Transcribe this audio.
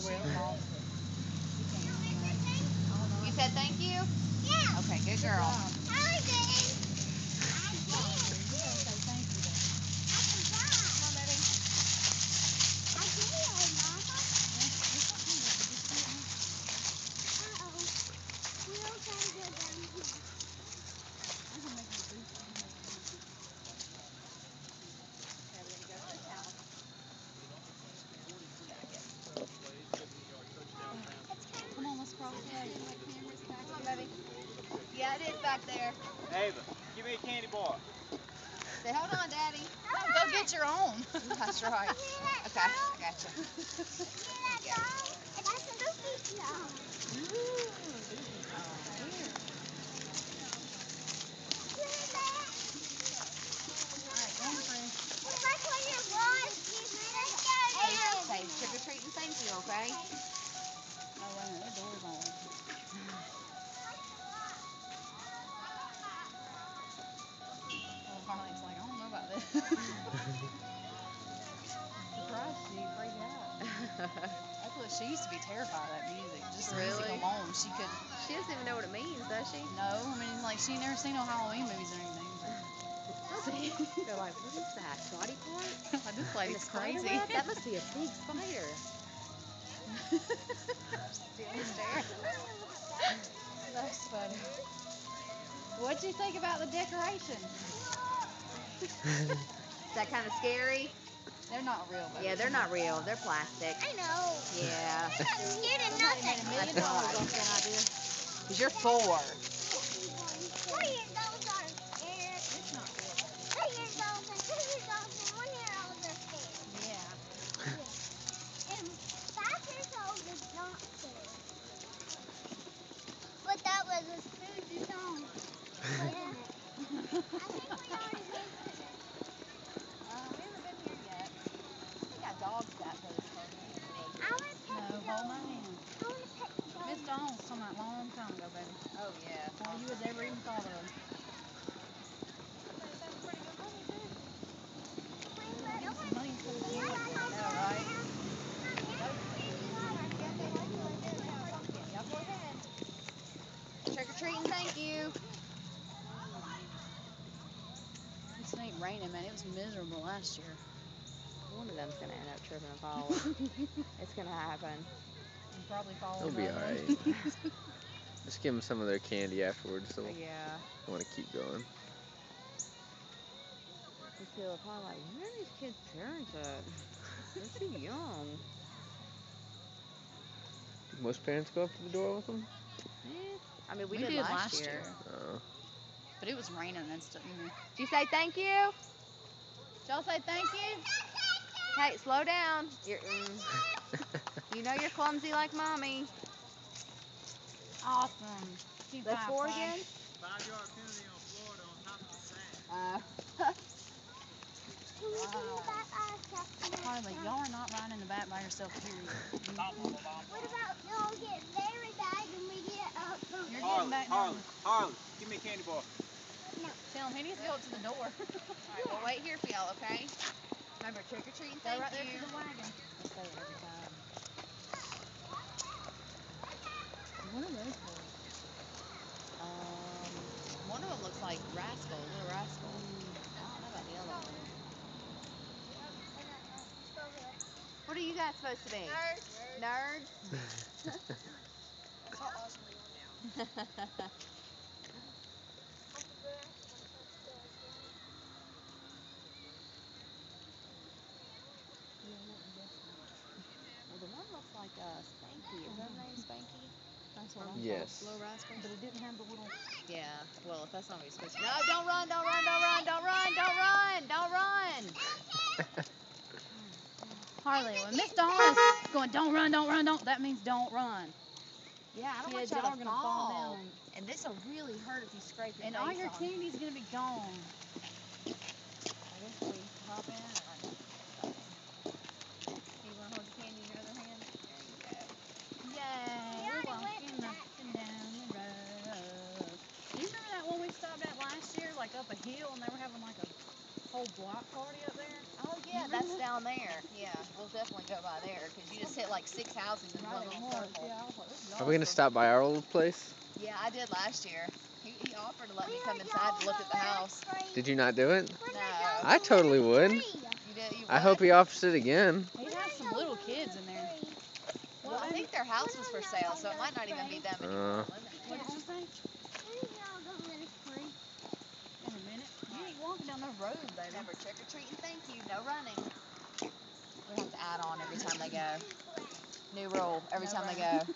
will. You said thank you? Yeah. Okay, good girl. I did. Come on, let's cross the road. Come on, baby. Yeah, it is back there. Ava, give me a candy bar. Say, hold on, Daddy. No, go get your own. That's right. Okay, I got you. Say trick or treat and thank you, okay? Oh, wait a minute, the door's on. Well, Harley's like, I don't know about this. Surprised she freaked out. That's what she used to be terrified of that music. Just the music Really? alone. She could. She doesn't even know what it means, does she? No, I mean, like, she never seen no Halloween movies or anything. See? They're like, what is that? Body part? This lady's Spider crazy. web? That must be a big spider. Stealing stare. That's funny. What'd you think about the decoration? Is that kind of scary? They're not real, baby. Yeah, they're not real. They're plastic. I know. Yeah. I'm not scared of nothing. $1 million off that idea. Because you're 4. 4 years old are scared. It's not real. 3 years old and 2 years old and 1 year old are scared. Yeah. And 5 years old is not scared. But that was a spooky song. Yeah. I think we already been to this. We haven't been here yet. We got dogs that for this park. I want to pet the dog. Hold my hand. I want to pet the dog. Miss Dawn's talking about a long time ago, baby. Oh, yeah. Before you was ever even thought of. Give some money for the kids. Yeah, right. Y'all go ahead. Trick or treat and thank you. This ain't raining, man. It was miserable last year. One of them's going to end up tripping and falling. It's going to happen. And probably fall It'll in be love. alright. Just give them some of their candy afterwards, so Yeah. I want to keep going. These people are probably like, where are these kids' parents at? They're too young. Do most parents go up to the door with them? I mean, we We did did last last year. year. Oh. But it was raining and stuff. Did you say thank you? Y'all say thank you? Hey, slow down. You know you're clumsy like mommy. Awesome. Let's score again? 5-yard penalty on Florida on top of the sack. Harley, y'all are not riding in the back by yourself, period. What about y'all get very bad and we get up? You're getting back now. Harley, give me a candy bar. Tell him he needs to go up to the door. Alright, we'll wait here for y'all, okay? Remember, trick or treat and Go thank right there you. to the wagon. I say it every time. What are those for? One of them looks like Rascal, Little Rascal. I don't know about the other one. What are you guys supposed to be? Nerds. Well, the one looks like Spanky. Is that name Spanky? That's what I Yes. Little Rascal? But it didn't have the little... Yeah. Well, if that's not what you're supposed to. No, don't run, don't run, don't run, don't run, don't run, don't run. Harley, when Miss Dawn is going, don't run, don't, that means don't run. Yeah, I don't Kids, want y'all y'all are to going to fall fall. down. And this will really hurt if you scrape your And face all your on. candy's going to be gone. I guess we hop in. You want to hold your candy in your other hand? There you go. Yay, we're walking up and down the road. Do you remember that one we stopped at last year, like up a hill, and they were having like a whole block party up there? Oh yeah, that's down there. Yeah, we'll definitely go by there because you just hit like 6 houses in one little circle. Yeah, I was like, this is Are we gonna awesome. stop by our old place? Yeah, I did last year. He offered to let me come inside to look at the house. Did you not do it? No. I totally would. You did? You I hope would? he offers it again. He has some little kids in there. Well, I think their house was for sale, so it might not even be them anymore. What did you say? In a minute. You ain't walking down the road, baby. Remember, trick or treating, thank you, no running. We have to add on every time they go. New rule, every No time they running. go.